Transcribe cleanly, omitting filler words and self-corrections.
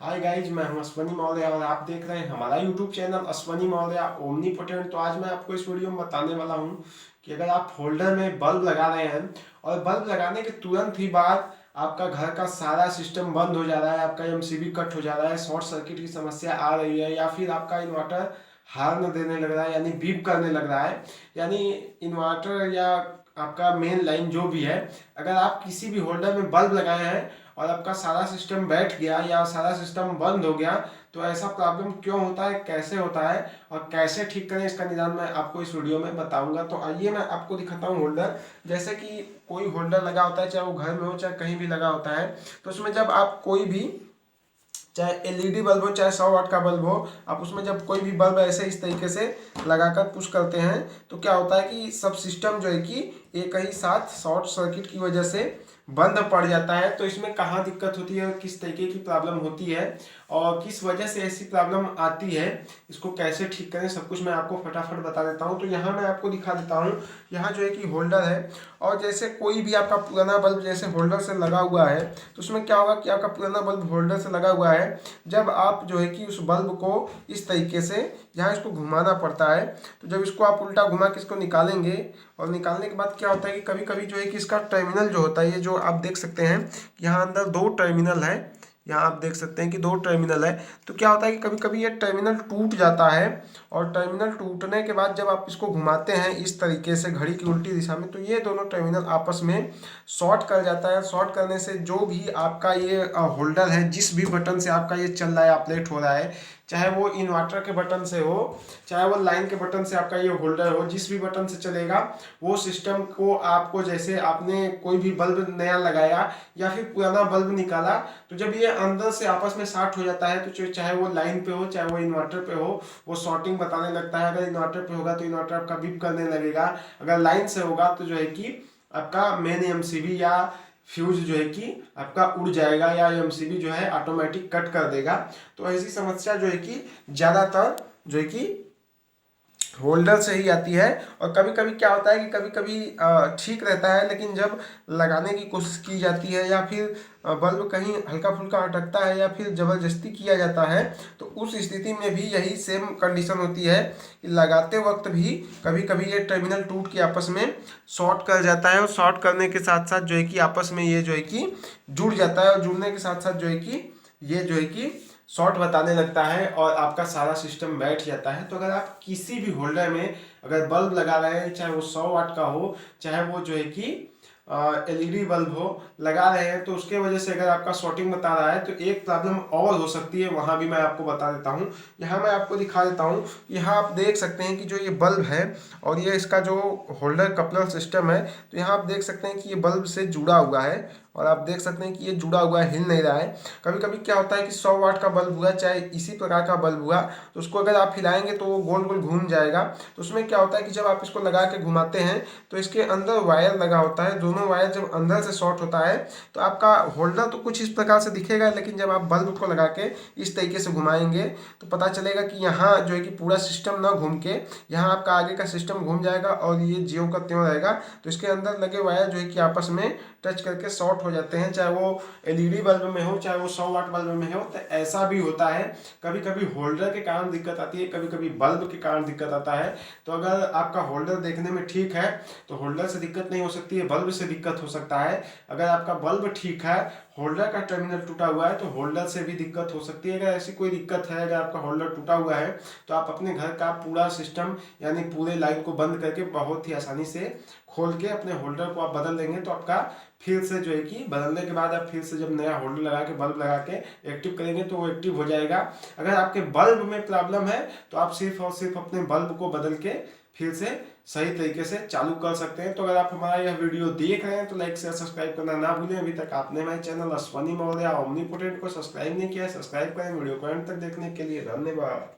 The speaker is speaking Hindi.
हाय गाइज, मैं हूं अश्वनी मौर्य और आप देख रहे हैं हमारा YouTube channel Ashwani Maurya omnipotent. तो आज मैं आपको इस वीडियो में बताने वाला हूं कि अगर आप होल्डर में बल्ब लगा रहे हैं और बल्ब लगाने के तुरंत ही बाद आपका घर का सारा सिस्टम बंद हो जा रहा है, आपका एमसीबी कट हो जा रहा है, शॉर्ट सर्किट की समस्या आ रही है, या फिर आपका इन्वर्टर हार्न देने लग रहा है यानी बीप करने लग रहा है, यानी इन्वर्टर या आपका मेन लाइन जो भी है, अगर आप किसी भी होल्डर में बल्ब लगाए हैं और आपका सारा सिस्टम बैठ गया या सारा सिस्टम बंद हो गया, तो ऐसा प्रॉब्लम क्यों होता है, कैसे होता है और कैसे ठीक करें, इसका निदान मैं आपको इस वीडियो में बताऊंगा। तो आइए मैं आपको दिखाता हूँ होल्डर। जैसे कि कोई होल्डर लगा होता है, चाहे वो घर में हो चाहे कहीं भी लगा होता है, तो उसमें जब आप कोई भी, चाहे एलईडी बल्ब हो चाहे 100 वाट का बल्ब हो, आप उसमें जब कोई भी बल्ब ऐसे इस तरीके से लगाकर पुश करते हैं तो क्या होता है कि सब सिस्टम जो है कि एक ही साथ शॉर्ट सर्किट की वजह से बंद पड़ जाता है। तो इसमें कहाँ दिक्कत होती है, किस तरीके की प्रॉब्लम होती है और किस वजह से ऐसी प्रॉब्लम आती है, इसको कैसे ठीक करें, सब कुछ मैं आपको फटाफट बता देता हूँ। तो यहाँ मैं आपको दिखा देता हूँ, यहाँ जो है कि होल्डर है और जैसे कोई भी आपका पुराना बल्ब जैसे होल्डर से लगा हुआ है, तो उसमें क्या होगा कि आपका पुराना बल्ब होल्डर से लगा हुआ है, जब आप जो है कि उस बल्ब को इस तरीके से यहाँ इसको घुमाना पड़ता है, तो जब इसको आप उल्टा घुमा के इसको निकालेंगे और निकालने के बाद क्या होता है कि कभी कभी जो है कि इसका टर्मिनल जो होता है, ये जो आप देख सकते हैं कि यहाँ अंदर दो टर्मिनल है, यहाँ आप देख सकते हैं कि दो टर्मिनल है। तो क्या होता है कि कभी कभी ये टर्मिनल टूट जाता है और टर्मिनल टूटने के बाद जब आप इसको घुमाते हैं इस तरीके से घड़ी की उल्टी दिशा में, तो ये दोनों टर्मिनल आपस में शॉर्ट कर जाता है। शॉर्ट करने से जो भी आपका ये होल्डर है, जिस भी बटन से आपका ये चल रहा है, ऑपरेट हो रहा है, चाहे वो इन्वर्टर के बटन से हो चाहे वो लाइन के बटन से आपका ये होल्डर हो, जिस भी बटन से चलेगा वो सिस्टम को आपको, जैसे आपने कोई भी बल्ब नया लगाया या फिर पुराना बल्ब निकाला, तो जब ये अंदर से आपस में शॉर्ट हो जाता है, तो चाहे वो लाइन पे हो चाहे वो इन्वर्टर पे हो, वो शॉर्टिंग बताने लगता है। अगर इन्वर्टर पे होगा तो इन्वर्टर आपका बीप करने लगेगा, अगर लाइन से होगा तो जो है कि आपका मेन एमसीबी या फ्यूज जो है कि आपका उड़ जाएगा या एमसीबी जो है ऑटोमेटिक कट कर देगा। तो ऐसी समस्या जो है कि ज़्यादातर जो है कि होल्डर से ही आती है। और कभी कभी क्या होता है कि कभी कभी ठीक रहता है, लेकिन जब लगाने की कोशिश की जाती है या फिर बल्ब कहीं हल्का फुल्का अटकता है या फिर ज़बरदस्ती किया जाता है, तो उस स्थिति में भी यही सेम कंडीशन होती है कि लगाते वक्त भी कभी कभी ये टर्मिनल टूट के आपस में शॉर्ट कर जाता है और शॉर्ट करने के साथ साथ जो है कि आपस में ये जो है कि जुड़ जाता है और जुड़ने के साथ साथ जो है कि ये जो है कि शॉर्ट बताने लगता है और आपका सारा सिस्टम बैठ जाता है। तो अगर आप किसी भी होल्डर में अगर बल्ब लगा रहे हैं, चाहे वो 100 वाट का हो चाहे वो जो है कि एलईडी बल्ब हो, लगा रहे हैं, तो उसके वजह से अगर आपका शॉर्टिंग बता रहा है तो एक प्रॉब्लम और हो सकती है, वहाँ भी मैं आपको बता देता हूँ। यहाँ मैं आपको दिखा देता हूँ, यहाँ आप देख सकते हैं कि जो ये बल्ब है और ये इसका जो होल्डर कपलर सिस्टम है, तो यहाँ आप देख सकते हैं कि ये बल्ब से जुड़ा हुआ है और आप देख सकते हैं कि ये जुड़ा हुआ है, हिल नहीं रहा है। कभी कभी क्या होता है कि 100 वाट का बल्ब हुआ चाहे इसी प्रकार का बल्ब हुआ, तो उसको अगर आप हिलाएंगे तो वो गोल गोल घूम जाएगा। तो उसमें क्या होता है कि जब आप इसको लगा के घुमाते हैं तो इसके अंदर वायर लगा होता है, दोनों वायर जब अंदर से शॉर्ट होता है तो आपका होल्डर तो कुछ इस प्रकार से दिखेगा, लेकिन जब आप बल्ब को लगा के इस तरीके से घुमाएंगे तो पता चलेगा कि यहाँ जो है कि पूरा सिस्टम ना घूम के यहाँ आपका आगे का सिस्टम घूम जाएगा और ये जियो का त्यों रहेगा। तो इसके अंदर लगे वायर जो है कि आपस में टच करके शॉर्ट हो जाते हैं, चाहे वो एलईडी बल्ब में हो चाहे वो 100 वाट बल्ब में हो। तो ऐसा भी होता है, कभी कभी होल्डर के कारण दिक्कत आती है, कभी कभी बल्ब के कारण दिक्कत आता है। तो अगर आपका होल्डर देखने में ठीक है तो होल्डर से दिक्कत नहीं हो सकती है, बल्ब से दिक्कत हो सकता है। अगर आपका बल्ब ठीक है, होल्डर का टर्मिनल टूटा हुआ है, तो होल्डर से भी दिक्कत हो सकती है। अगर ऐसी कोई दिक्कत है, अगर आपका होल्डर टूटा हुआ है, तो आप अपने घर का पूरा सिस्टम यानी पूरे लाइन को बंद करके बहुत ही आसानी से खोल के अपने होल्डर को आप बदल देंगे, तो आपका फिर से जो है कि बदलने के बाद आप फिर से जब नया होल्डर लगा के बल्ब लगा के एक्टिव करेंगे तो वो एक्टिव हो जाएगा। अगर आपके बल्ब में प्रॉब्लम है तो आप सिर्फ और सिर्फ अपने बल्ब को बदल के फिर से सही तरीके से चालू कर सकते हैं। तो अगर आप हमारा यह वीडियो देख रहे हैं तो लाइक शेयर सब्सक्राइब करना ना भूलें। अभी तक आपने हमारे चैनल अश्वनी मौर्य ओमनीपोटेंट को सब्सक्राइब नहीं किया है, सब्सक्राइब करें। वीडियो को अंत तक देखने के लिए धन्यवाद।